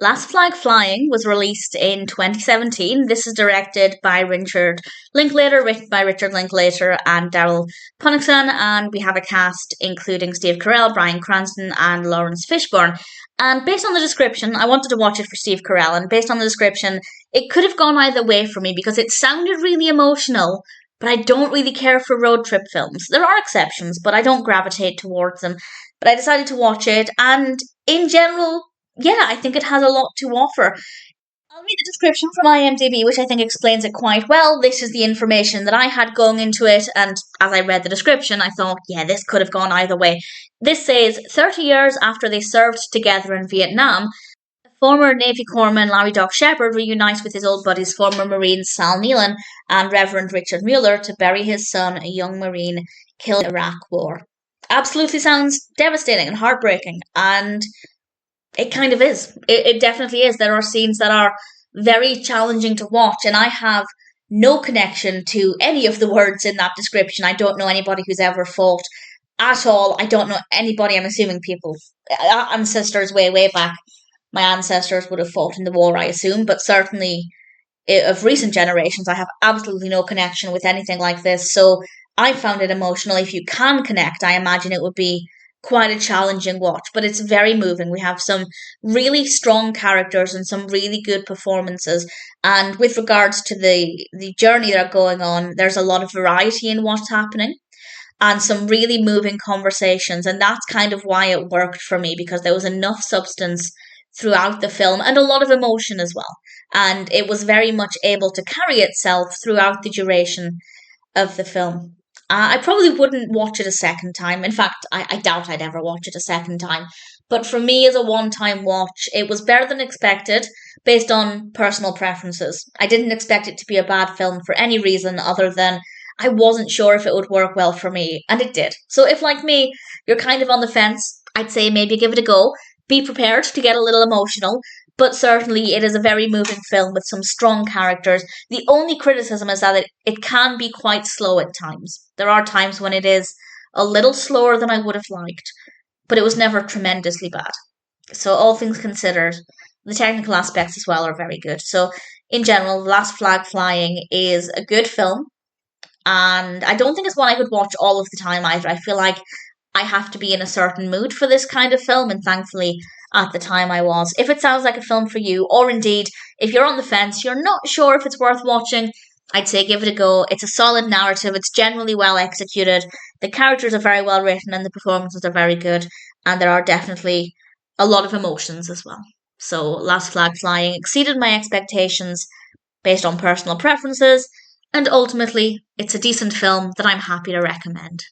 Last Flag Flying was released in 2017. This is directed by Richard Linklater, written by Richard Linklater and Darryl Ponicsan, and we have a cast including Steve Carell, Bryan Cranston, and Laurence Fishburne. And based on the description, I wanted to watch it for Steve Carell, and based on the description, it could have gone either way for me because it sounded really emotional, but I don't really care for road trip films. There are exceptions, but I don't gravitate towards them. But I decided to watch it, and in general, yeah, I think it has a lot to offer. I'll read the description from IMDb, which I think explains it quite well. This is the information that I had going into it, and as I read the description, I thought, yeah, this could have gone either way. This says, 30 years after they served together in Vietnam, former Navy corpsman Larry Doc Shepard reunites with his old buddies, former Marines Sal Nealon and Reverend Richard Mueller, to bury his son, a young Marine killed in the Iraq War. Absolutely sounds devastating and heartbreaking, and it kind of is. It definitely is. There are scenes that are very challenging to watch, and I have no connection to any of the words in that description. I don't know anybody who's ever fought at all. I don't know anybody. I'm assuming people, ancestors way back. My ancestors would have fought in the war, I assume, but certainly of recent generations, I have absolutely no connection with anything like this. So I found it emotional. If you can connect, I imagine it would be quite a challenging watch, but it's very moving. We have some really strong characters and some really good performances. And with regards to the journey they're going on, there's a lot of variety in what's happening and some really moving conversations. And that's kind of why it worked for me, because there was enough substance throughout the film and a lot of emotion as well. And it was very much able to carry itself throughout the duration of the film. I probably wouldn't watch it a second time. In fact, I doubt I'd ever watch it a second time. But for me, as a one-time watch, it was better than expected based on personal preferences. I didn't expect it to be a bad film for any reason other than I wasn't sure if it would work well for me, and it did. So if, like me, you're kind of on the fence, I'd say maybe give it a go. Be prepared to get a little emotional, but certainly it is a very moving film with some strong characters. The only criticism is that it can be quite slow at times. There are times when it is a little slower than I would have liked, but it was never tremendously bad. So all things considered, the technical aspects as well are very good. So in general, Last Flag Flying is a good film, and I don't think it's one I could watch all of the time either. I feel like I have to be in a certain mood for this kind of film, and thankfully at the time I was. If it sounds like a film for you, or indeed, if you're on the fence, you're not sure if it's worth watching, I'd say give it a go. It's a solid narrative, it's generally well executed, the characters are very well written and the performances are very good, and there are definitely a lot of emotions as well. So Last Flag Flying exceeded my expectations based on personal preferences, and ultimately, it's a decent film that I'm happy to recommend.